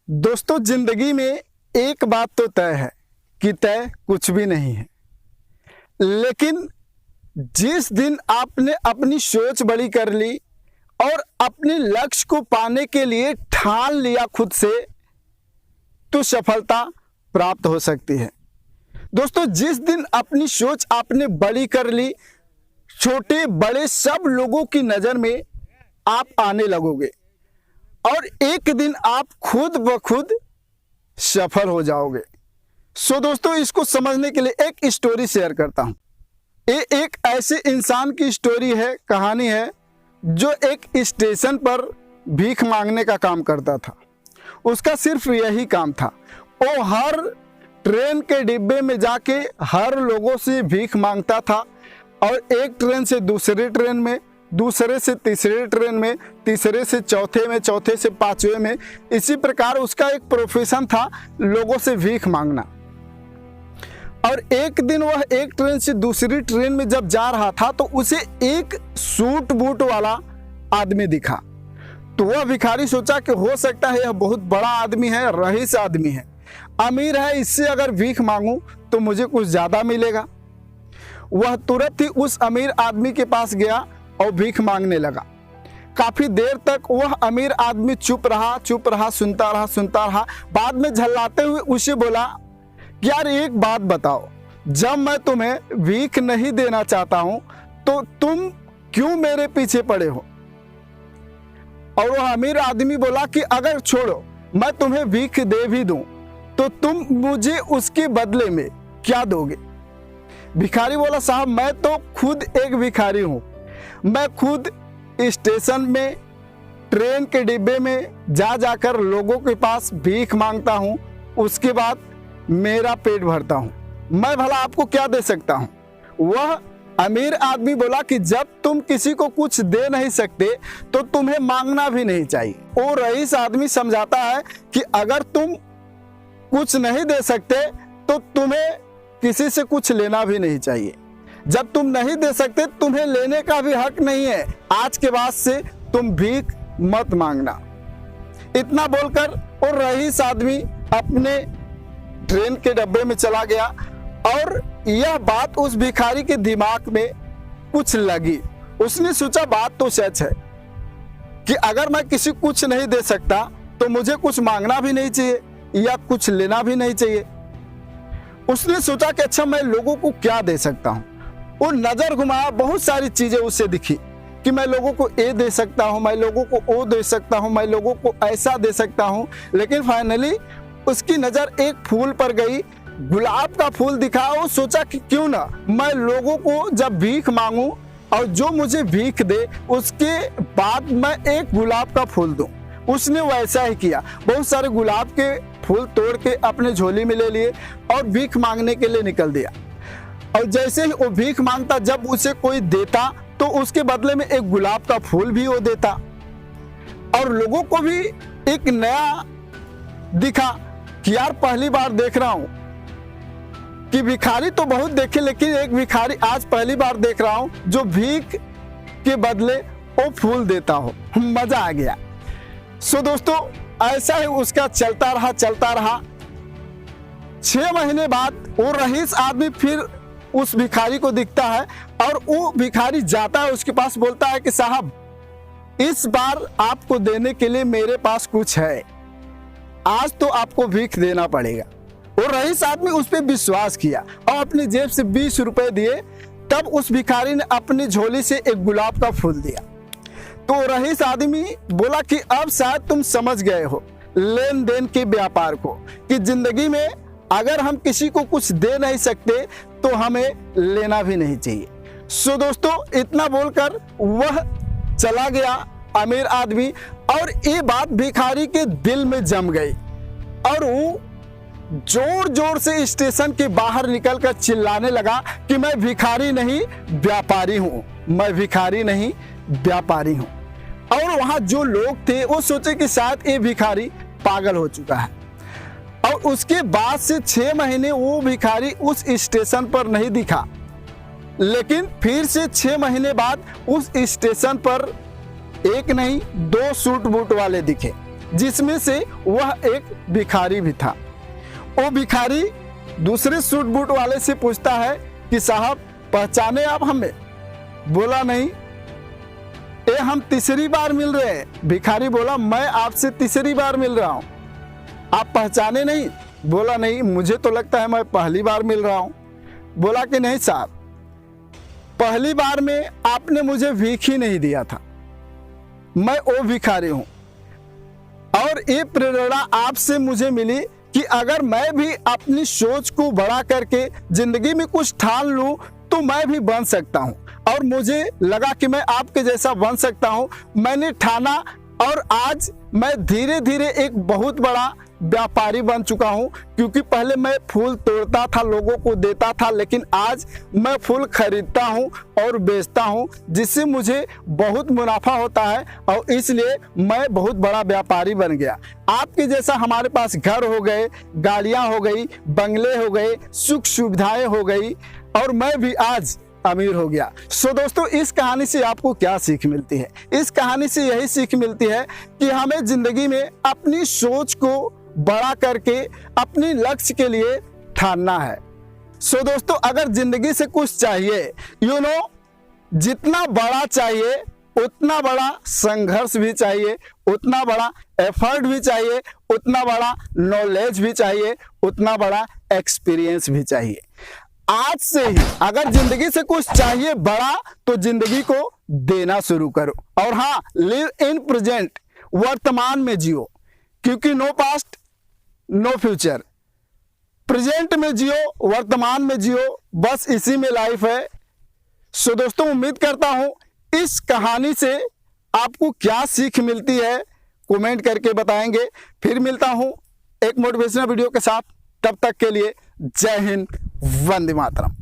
दोस्तों, जिंदगी में एक बात तो तय है कि तय कुछ भी नहीं है। लेकिन जिस दिन आपने अपनी सोच बड़ी कर ली और अपने लक्ष्य को पाने के लिए ठान लिया खुद से, तो सफलता प्राप्त हो सकती है। दोस्तों, जिस दिन अपनी सोच आपने बड़ी कर ली, छोटे बड़े सब लोगों की नजर में आप आने लगोगे और एक दिन आप खुद ब खुद सफल हो जाओगे। सो दोस्तों, इसको समझने के लिए एक स्टोरी शेयर करता हूं। ये एक ऐसे इंसान की स्टोरी है, कहानी है, जो एक स्टेशन पर भीख मांगने का काम करता था। उसका सिर्फ यही काम था, वो हर ट्रेन के डिब्बे में जाके हर लोगों से भीख मांगता था और एक ट्रेन से दूसरे ट्रेन में, दूसरे से तीसरे ट्रेन में, तीसरे से चौथे में, चौथे से पांचवें में, इसी प्रकार उसका एक प्रोफेशन था लोगों से भीख मांगना। और एक दिन वह एक ट्रेन से दूसरी ट्रेन में जब जा रहा था तो उसे एक सूट बूट वाला आदमी दिखा। तो वह भिखारी सोचा कि हो सकता है यह बहुत बड़ा आदमी है, रईस आदमी है, अमीर है, इससे अगर भीख मांगूं तो मुझे कुछ ज्यादा मिलेगा। वह तुरंत ही उस अमीर आदमी के पास गया और भीख मांगने लगा। काफी देर तक वह अमीर आदमी चुप रहा, सुनता रहा। बाद में झल्लाते हुए उसे बोला, यार एक बात बताओ, जब मैं तुम्हें भीख नहीं देना चाहता हूं तो तुम क्यों मेरे पीछे पड़े हो? और वह अमीर आदमी बोला कि अगर छोड़ो, मैं तुम्हें भीख दे भी दूं तो तुम मुझे उसके बदले में क्या दोगे? भिखारी बोला, साहब मैं तो खुद एक भिखारी हूं। मैं खुद स्टेशन में, ट्रेन के डिब्बे में जाकर लोगों के पास भीख मांगता हूं, उसके बाद मेरा पेट भरता हूं। मैं भला आपको क्या दे सकता हूं? वह अमीर आदमी बोला कि जब तुम किसी को कुछ दे नहीं सकते तो तुम्हें मांगना भी नहीं चाहिए। वो रईस आदमी समझाता है कि अगर तुम कुछ नहीं दे सकते तो तुम्हें किसी से कुछ लेना भी नहीं चाहिए। जब तुम नहीं दे सकते, तुम्हें लेने का भी हक नहीं है। आज के बाद से तुम भीख मत मांगना। इतना बोलकर वो रईस आदमी अपने ट्रेन के डब्बे में चला गया और यह बात उस भिखारी के दिमाग में कुछ लगी। उसने सोचा, बात तो सच है कि अगर मैं किसी को कुछ नहीं दे सकता तो मुझे कुछ मांगना भी नहीं चाहिए या कुछ लेना भी नहीं चाहिए। उसने सोचा कि अच्छा, मैं लोगों को क्या दे सकता हूं। वो नजर घुमाया, बहुत सारी चीजें उसे दिखी कि मैं लोगों को ये दे सकता हूं, मैं लोगों को वो दे सकता हूं, मैं लोगों को ऐसा दे सकता हूं। लेकिन फाइनली उसकी नजर एक फूल पर गई, गुलाब का फूल दिखा। वो सोचा कि क्यों ना मैं लोगों को जब भीख मांगूं और जो मुझे भीख दे उसके बाद मैं एक गुलाब का फूल दूं। उसने वैसा ही किया, बहुत सारे गुलाब के फूल तोड़ के अपने झोली में ले लिए और भीख मांगने के लिए निकल दिया। और जैसे ही वो भीख मांगता, जब उसे कोई देता तो उसके बदले में एक गुलाब का फूल भी वो देता। और लोगों को भी एक नया दिखा कि यार पहली बार देख रहा हूं कि भिखारी तो बहुत देखे, लेकिन एक भिखारी आज पहली बार देख रहा हूं जो भीख के बदले वो फूल देता हो। मजा आ गया। सो दोस्तों, ऐसा ही उसका चलता रहा। 6 महीने बाद वो रईस आदमी फिर उस भिखारी को दिखता है और वो भिखारी जाता है उसके पास, बोलता है कि साहब, इस बार आपको देने के लिए मेरे पास कुछ है, आज तो आपको भीख देना पड़ेगा। वो रईस आदमी उस पर विश्वास किया और अपनी जेब से 20 रुपए दिए। तब उस भिखारी ने अपनी झोली से एक गुलाब का फूल दिया। तो रईस आदमी बोला कि अब शायद तुम समझ गए हो लेन देन के व्यापार को, कि जिंदगी में अगर हम किसी को कुछ दे नहीं सकते तो हमें लेना भी नहीं चाहिए। सो दोस्तों, इतना बोलकर वह चला गया अमीर आदमी और ये बात भिखारी के दिल में जम गई और वो जोर जोर से स्टेशन के बाहर निकलकर चिल्लाने लगा कि मैं भिखारी नहीं व्यापारी हूं, मैं भिखारी नहीं व्यापारी हूं। और वहां जो लोग थे वो सोचे कि शायद ये भिखारी पागल हो चुका है। और उसके बाद से 6 महीने वो भिखारी उस स्टेशन पर नहीं दिखा। लेकिन फिर से 6 महीने बाद उस स्टेशन पर एक नहीं 2 सूट बूट वाले दिखे जिसमें से वह एक भिखारी भी था। वो भिखारी दूसरे सूट बूट वाले से पूछता है कि साहब पहचाने आप हमें? बोला नहीं। हम तीसरी बार मिल रहे हैं। भिखारी बोला मैं आपसे तीसरी बार मिल रहा हूं, आप पहचाने नहीं? बोला नहीं, मुझे तो लगता है मैं पहली बार मिल रहा हूं। बोला कि नहीं साहब, पहली बार में आपने मुझे भीख ही नहीं दिया था, मैं वो भिखारी हूं और ये प्रेरणा आपसे मुझे मिली कि अगर मैं भी अपनी सोच को बड़ा करके जिंदगी में कुछ ठान लूं तो मैं भी बन सकता हूं। और मुझे लगा कि मैं आपके जैसा बन सकता हूं। मैंने ठाना और आज मैं धीरे धीरे एक बहुत बड़ा व्यापारी बन चुका हूं, क्योंकि पहले मैं फूल तोड़ता था, लोगों को देता था, लेकिन आज मैं फूल खरीदता हूं और बेचता हूं, जिससे मुझे बहुत मुनाफा होता है और इसलिए मैं बहुत बड़ा व्यापारी बन गया। आपके जैसा हमारे पास घर हो गए, गाड़ियां हो गई, बंगले हो गए, सुख सुविधाएं हो गई और मैं भी आज अमीर हो गया। सो दोस्तों, इस कहानी से आपको क्या सीख मिलती है? इस कहानी से यही सीख मिलती है कि हमें जिंदगी में अपनी सोच को बड़ा करके अपने लक्ष्य के लिए ठानना है। सो दोस्तों, अगर जिंदगी से कुछ चाहिए, जितना बड़ा चाहिए उतना बड़ा संघर्ष भी चाहिए, उतना बड़ा एफर्ट भी चाहिए, उतना बड़ा नॉलेज भी चाहिए, उतना बड़ा एक्सपीरियंस भी चाहिए। आज से ही अगर जिंदगी से कुछ चाहिए बड़ा, तो जिंदगी को देना शुरू करो। और हाँ, लिव इन प्रेजेंट, वर्तमान में जियो, क्योंकि no past no future. Present में जियो, वर्तमान में जियो, बस इसी में लाइफ है। सो दोस्तों, उम्मीद करता हूं इस कहानी से आपको क्या सीख मिलती है, कमेंट करके बताएंगे। फिर मिलता हूं एक मोटिवेशनल वीडियो के साथ। तब तक के लिए जय हिंद, वंदे मातरम।